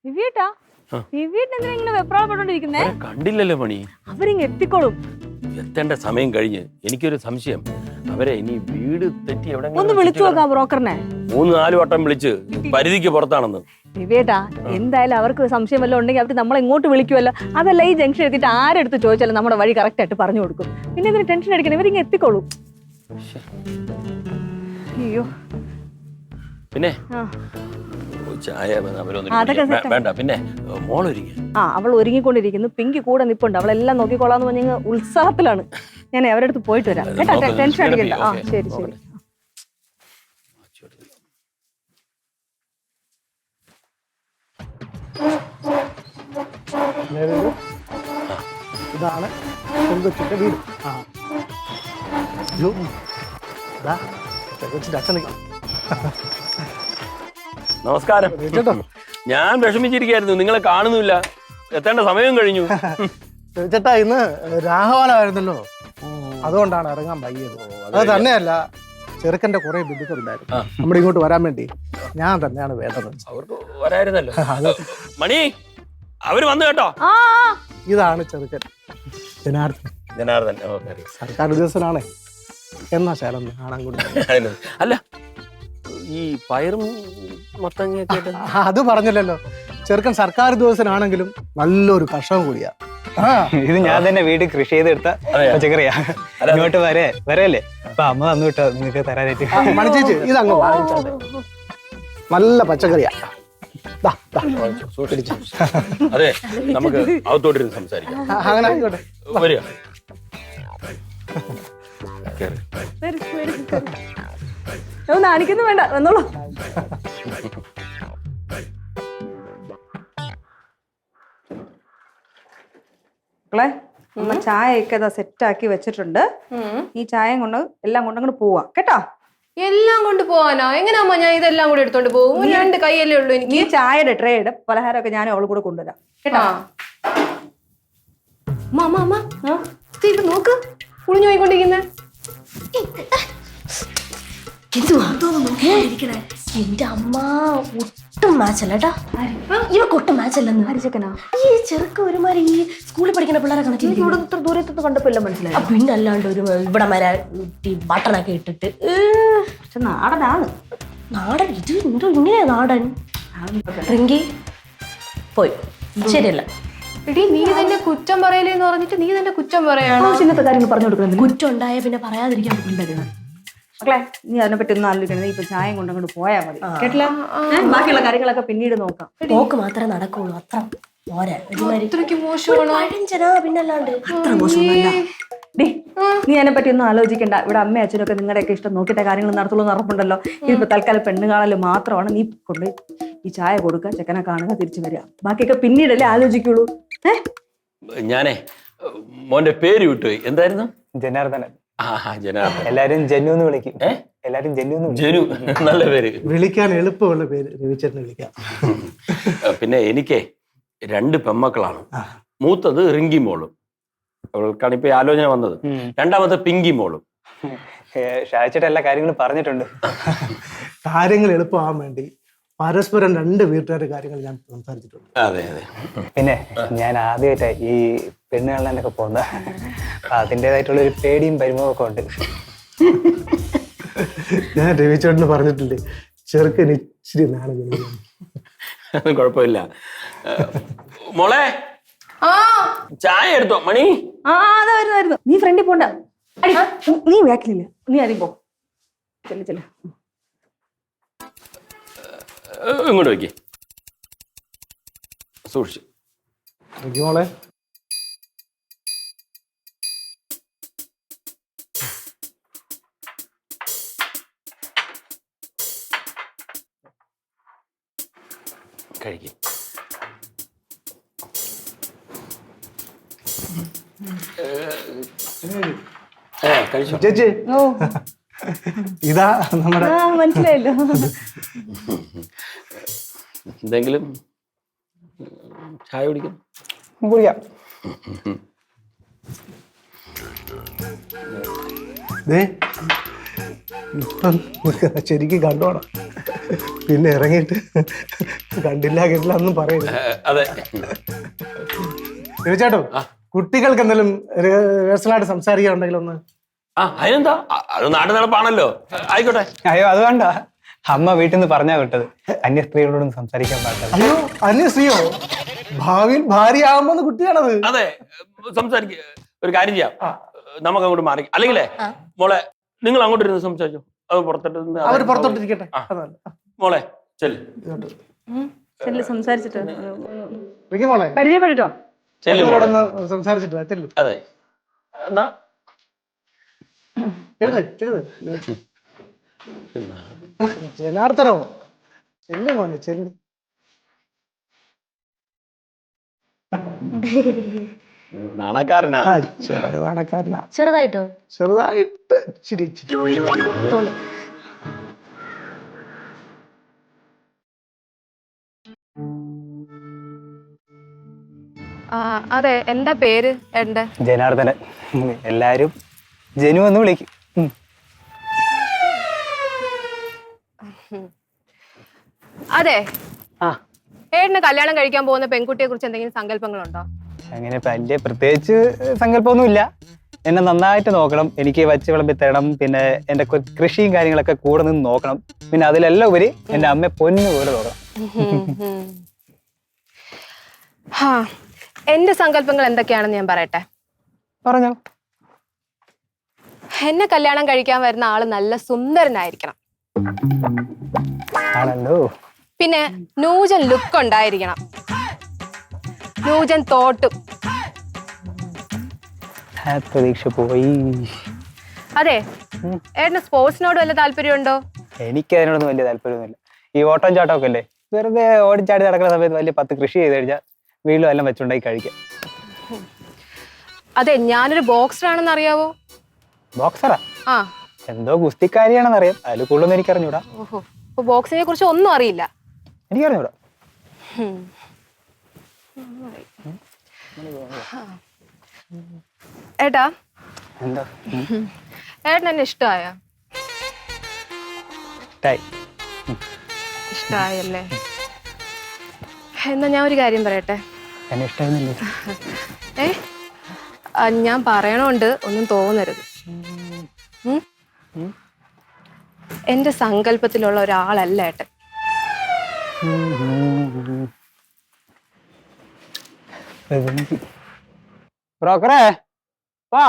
ദിവ്യേട്ടാ, ദിവ്യേട്ടനെന്തിനാ ഇങ്ങനെ വെപ്രാളപ്പെട്ടോണ്ടിരിക്കുന്നേ? കണ്ടില്ലല്ലോ മണി. അവരിങ്ങ് എത്തിക്കോളും. എത്തേണ്ട സമയം കഴിഞ്ഞ്. എനിക്കൊരു സംശയം, അവരെ ഇനി വീട് തെറ്റി എവിടെ ഒന്ന് വിളിച്ചു നോക്കാം ബ്രോക്കറിനെ. 3-4 വട്ടം വിളിച്ച് പരിധിക്ക് പുറത്താണെന്ന്. ദിവ്യേട്ടാ, എന്തായാലും അവർക്ക് സംശയം വല്ലതും ഉണ്ടെങ്കിൽ അവർ നമ്മളെ ഇങ്ങോട്ട് വിളിക്കുമല്ലോ. അതല്ല, ഈ ജംഗ്ഷൻ എത്തിയിട്ട് ആരെടുത്ത് ചോദിച്ചാലും നമ്മുടെ വഴി കറക്റ്റ് ആയിട്ട് പറഞ്ഞു കൊടുക്കും. പിന്നെ ഇതിന് ടെൻഷൻ അടിക്കണം, ഇവരിങ്ങ് എത്തിക്കോളും. അയ്യോ, പിന്നെ ചായ വേണ്ട. പിന്നെ മോളൊരുങ്ങി. അവൾ ഒരുങ്ങിക്കൊണ്ടിരിക്കുന്നു. പിങ്കി കൂടെ നിപ്പുണ്ട്. അവളെല്ലാം നോക്കിക്കോളാന്ന് പറഞ്ഞ ഉത്സാഹത്തിലാണ്. ഞാൻ അവരുടെ അടുത്ത് പോയിട്ട് വരാം കേട്ടാ, ടെൻഷൻ അടിക്കണ്ട. ശരി ശരി. ഇതാണ് പെൺകൊച്ചിന്റെ വീട്. നമസ്കാരം. ഞാൻ വിഷമിച്ചിരിക്കായിരുന്നു, നിങ്ങളെ കാണുന്നില്ല. എത്തേണ്ട സമയം കഴിഞ്ഞു. ചേട്ടാ, ഇന്ന് രാഘവാലായിരുന്നല്ലോ, അതുകൊണ്ടാണ് ഇറങ്ങാൻ വൈകിയത്. അത് തന്നെയല്ല, ചെറുക്കന്റെ കുറെ ബന്ധുക്കളുണ്ടായിരുന്നു നമ്മുടെ ഇങ്ങോട്ട് വരാൻ വേണ്ടി. ഞാൻ തന്നെയാണ് വേണ്ടത്. അവർക്ക് വരായിരുന്നല്ലോ. മണി, അവര് വന്നു കേട്ടോ. ഇതാണ് ചെറുക്കൻ, ജനാർദ്ദൻ. ജനാർദ്ദൻ സർക്കാർ ഉദ്യോഗസ്ഥനാണ്. എന്നാ ശാലം കാണാൻ കൂടി. അല്ല, ഈ പയറും മത്തങ്ങയൊക്കെ അത് പറഞ്ഞില്ലല്ലോ. ചെറുക്കൻ സർക്കാർ ഉദ്യോഗസ്ഥനാണെങ്കിലും നല്ലൊരു കർഷകൻ കൂടിയാ. ഇത് ഞാൻ തന്നെ വീട്ടിൽ കൃഷി ചെയ്തെടുത്ത പച്ചക്കറിയാ. ഇങ്ങോട്ട് വരല്ലേ, അപ്പൊ അമ്മ തന്നു വിട്ടോ നിങ്ങൾക്ക് തരാനായിട്ട്. മണിച്ചേച്ചി, ഇതങ്ങ് വാങ്ങിച്ചത് നല്ല പച്ചക്കറിയാ. അതെ, നമുക്ക് അകത്തോട്ടിരുന്ന് സംസാരിക്കാം. അങ്ങനെ ആയിക്കോട്ടെ. വരിക. നാണിക്കുന്നു വേണ്ട, വന്നോളൂ. മക്കളെ, നമ്മ ചായയൊക്കെ സെറ്റാക്കി വെച്ചിട്ടുണ്ട്. ഈ ചായയും കൊണ്ട് എല്ലാം കൊണ്ടങ്ങോട്ട് പോവാ കേട്ടോ. എല്ലാം കൊണ്ട് പോവാനോ? എങ്ങനെയാ ഞാൻ ഇതെല്ലാം കൂടെ എടുത്തോണ്ട് പോകും? 2 കൈയല്ലേ ഉള്ളൂ എനിക്ക്. ഈ ചായയുടെ ട്രേയുടെ പലഹാരമൊക്കെ ഞാൻ അവൾ കൂടെ കൊണ്ടുവരാം കേട്ടോ. നോക്ക്, കുളിഞ്ഞു പോയിക്കൊണ്ടിരിക്കുന്നേ. എന്റെ അമ്മ ഒട്ടും മാച്ചല്ലേട്ടാ, ഇവക്കൊട്ടും മാച്ചല്ലെന്ന്. ഈ ചെറുക്ക് ഒരുമാതിരി ഈ സ്കൂളിൽ പഠിക്കുന്ന പിള്ളേരെ കണക്കിൽ ദൂരത്തൊന്നും കണ്ടപ്പോ എല്ലാം മനസ്സിലായി. പിന്നെ അല്ലാണ്ട് ഒരു ഇവിടെ വരെ ബട്ടണൊക്കെ ഇട്ടിട്ട് നാടനാണ്. നാടൻ ഇത് എന്തോ ഇങ്ങനെയാ നാടൻ. റിങ്കി പോയി, ശരിയല്ല. എടി, നീ തന്നെ കുറ്റം പറയലേന്ന് പറഞ്ഞിട്ട് നീ തന്നെ കുറ്റം പറയാണോ? ചിന്നത്തെ കാര്യങ്ങൾ പറഞ്ഞു കൊടുക്കുന്നത്. കുറ്റം ഉണ്ടായ പിന്നെ പറയാതിരിക്കാൻ പറ്റില്ല. മക്കളെ, നീ അതിനെ പറ്റി ഒന്നും ആലോചിക്കണേ. നീ ഇപ്പൊ ചായം കൊണ്ടങ്ങോട്ട് പോയാൽ മതി കേട്ടില്ല. ബാക്കിയുള്ള കാര്യങ്ങളൊക്കെ പിന്നീട് നോക്കാം. നോക്ക് മാത്രമേ നടക്കുള്ളൂ, അത്ര പോരാ. ഇത്രയ്ക്ക് മോശമാണോ? പിന്നല്ലാണ്ട് അത്ര മോശമൊന്നുമല്ല. നീ അതിനെ പറ്റി ഒന്നും ആലോചിക്കണ്ട. ഇവിടെ അമ്മയും അച്ഛനൊക്കെ നിങ്ങളുടെയൊക്കെ ഇഷ്ടം നോക്കിയിട്ട കാര്യങ്ങൾ നടത്തുള്ളൂ എന്ന് ഉറപ്പുണ്ടല്ലോ. ഇതിപ്പോ തൽക്കാലം പെണ്ണ് കാണൽ മാത്രമാണ്. നീ കൊണ്ട് ഈ ചായ കൊടുക്കുക, ചെക്കനെ കാണുക, തിരിച്ചു വരിക. ബാക്കിയൊക്കെ പിന്നീടല്ലേ ആലോചിക്കുള്ളൂ. ഞാനേ മോന്റെ പേര് വിട്ടുപോയി. എന്തായിരുന്നു? ജനാർദ്ദനൻ. ജനാർദ്ദൻ. എല്ലാരും ജനു എന്ന് വിളിക്കും. എല്ലാരും ജനു, നല്ല പേര്. വിളിക്കാൻ എളുപ്പമുള്ള പേര് രവിചേട്ടനെ വിളിക്കാം. പിന്നെ എനിക്ക് 2 പെമ്മക്കളാണ്. മൂത്തത് റിങ്കി മോളും, അവൾക്കാണ് ഇപ്പൊ ആലോചന വന്നത്. രണ്ടാമത്തെ പിങ്കി മോളും. ഷായിച്ചിട്ട് എല്ലാ കാര്യങ്ങളും പറഞ്ഞിട്ടുണ്ട്. കാര്യങ്ങൾ എളുപ്പമാവാൻ വേണ്ടി പരസ്പരം 2 വീട്ടുകാരുടെ കാര്യങ്ങൾ ഞാൻ സംസാരിച്ചിട്ടുണ്ട്. അതെ അതെ. പിന്നെ ഞാൻ ആദ്യമായിട്ടാ ഈ പെണ്ണ് കാണാനൊക്കെ പോകുന്നത്. അതിൻ്റെതായിട്ടുള്ള ഒരു പേടിയും പരിമുഖമൊക്കെ ഉണ്ട്. ഞാൻ രവിചേട്ടന് പറഞ്ഞിട്ടില്ലേ, ചെറുക്കൻ ഇച്ചിരി നാളെ കുഴപ്പമില്ല. മോളെ, ചായ എടുത്തോ? മണി അതായിരുന്നു. നീ ഫ്രണ്ടിൽ പോണ്ട, നീ ബാക്കിലില്ല. നീ ആദ്യം പോ. ചെല്ല ഇങ്ങോട്ട് വയ്ക്കേ, സൂക്ഷിച്ചു. മോളെ, കഴിക്കും. കഴിച്ചു ചേച്ചി. ഇതാ നമ്മുടെ. മനസ്സിലായല്ലോ. എന്തെങ്കിലും ചായ കുടിക്കും? കുടിക്കാം. ഇപ്പം ശരിക്കും കണ്ടോണം. പിന്നെ ഇറങ്ങിയിട്ട് കണ്ടില്ല കേട്ടില്ല ഒന്നും പറയരുത്. അതെ. തീർച്ചയായിട്ടും കുട്ടികൾക്ക് എന്തെങ്കിലും പേഴ്സണലായിട്ട് സംസാരിക്കാനുണ്ടെങ്കിൽ ഒന്ന്. അതിനെന്താ, അത് നാട്ടു നടപ്പാണല്ലോ. ആയിക്കോട്ടെ. അയ്യോ അത് വേണ്ട, അമ്മ വീട്ടിൽ നിന്ന് പറഞ്ഞാ വിട്ടത് അന്യ സ്ത്രീകളോടൊന്നും സംസാരിക്കാൻ പാടില്ല. അയ്യോ അന്യശ്രീയോ? ഭാവിയിൽ ഭാര്യയാകുമ്പോ കുട്ടിയാണത്. അതെ, സംസാരിക്ക. ഒരു കാര്യം ചെയ്യാം, നമുക്ക് അങ്ങോട്ട് മാറി. അല്ലെങ്കിലേ മോളെ നിങ്ങൾ അങ്ങോട്ട് ഇരുന്ന് സംസാരിച്ചോ. അത് പുറത്തോട്ട് അവർ പുറത്തോട്ടിരിക്കട്ടെ. മോളെ ചെല്ല്. ചെല്ലു സംസാരിച്ചിട്ട് മോളെ പരിചയപ്പെട്ടോ. സംസാരിച്ചിട്ട് ചെല്ലു. അതെ, എന്നാ ജനാർദ്ദനോ ചെല്ലു മോനെ ചെല്ലു. നാണക്കാരനാ. നാണക്കാരനാ. ചെറുതായിട്ടോ? ചെറുതായിട്ട് ചിരി. തോന്നി. അതെ, എന്താ പേര് ഏട്ടന്റെ? ജനാർദ്ദനൻ. എല്ലാരും ജനു എന്ന് വിളിക്കും. അതെ, ആ ഏട്ടന് കല്യാണം കഴിക്കാൻ പോകുന്ന പെൺകുട്ടിയെ കുറിച്ച് എന്തെങ്കിലും സങ്കല്പങ്ങളുണ്ടോ? അങ്ങനെ വലിയ പ്രത്യേകിച്ച് സങ്കല്പമൊന്നുമില്ല. എന്നെ നന്നായിട്ട് നോക്കണം, എനിക്ക് വച്ച് വിളമ്പി തരണം, പിന്നെ എന്റെ കൃഷിയും കാര്യങ്ങളൊക്കെ കൂടെ നിന്ന് നോക്കണം, പിന്നെ അതിലെല്ലാം ഉപരി എന്റെ അമ്മയെ പൊന്നു പോലെ നോക്കണം. എന്റെ സങ്കല്പങ്ങൾ എന്തൊക്കെയാണെന്ന് ഞാൻ പറയട്ടെ. പറഞ്ഞോ. എന്നെ കല്യാണം കഴിക്കാൻ വരുന്ന ആള് നല്ല സുന്ദരനായിരിക്കണം. ആണല്ലോ. പിന്നെ നൂജൻ ലുക്ക് ഉണ്ടായിരിക്കണം, നൂജൻ തോട്ടും. പ്രതീക്ഷ പോയി. അതെ, ഏട്ടന് സ്പോർട്സിനോട് വല്ല താല്പര്യമുണ്ടോ? എനിക്ക് അതിനോടൊന്നും വലിയ താല്പര്യമൊന്നുമില്ല. ഈ ഓട്ടം ചാട്ടമൊക്കെ അല്ലേ, വെറുതെ ഓടിച്ചാടി നടക്കുന്ന സമയത്ത് വലിയ 10 കൃഷി ചെയ്ത് കഴിഞ്ഞാൽ വീട്ടിലും എല്ലാം വെച്ചുണ്ടാക്കി കഴിക്കാം. അതെ, ഞാനൊരു ബോക്സർ ആണെന്ന് അറിയാവോ? ബോക്സറാ? ആ. എന്തോ ഗുസ്തിക്കാരിയാണെന്ന് അറിയാം, അതിൽ കൂടുതലൊന്നും എനിക്കറിഞ്ഞൂടാ. ഓഹോ, അപ്പൊ ബോക്സിനെ കുറിച്ച് ഒന്നും അറിയില്ല. എനിക്കറിഞ്ഞൂടാ. ഏട്ടാ, എന്താ? ഏട്ടൻ എന്നെ ഇഷ്ടമായ? ഇഷ്ടായല്ലേ? എന്നാ ഞാൻ ഒരു കാര്യം പറയട്ടെ. എന്നെ ഇഷ്ടമായിരുന്നില്ലേ? ഞാൻ പറയണോണ്ട് ഒന്നും തോന്നരുത്. എന്റെ സങ്കല്പത്തിലുള്ള ഒരാളല്ല ഏട്ടൻ. ബ്രോക്കറേ, വാ.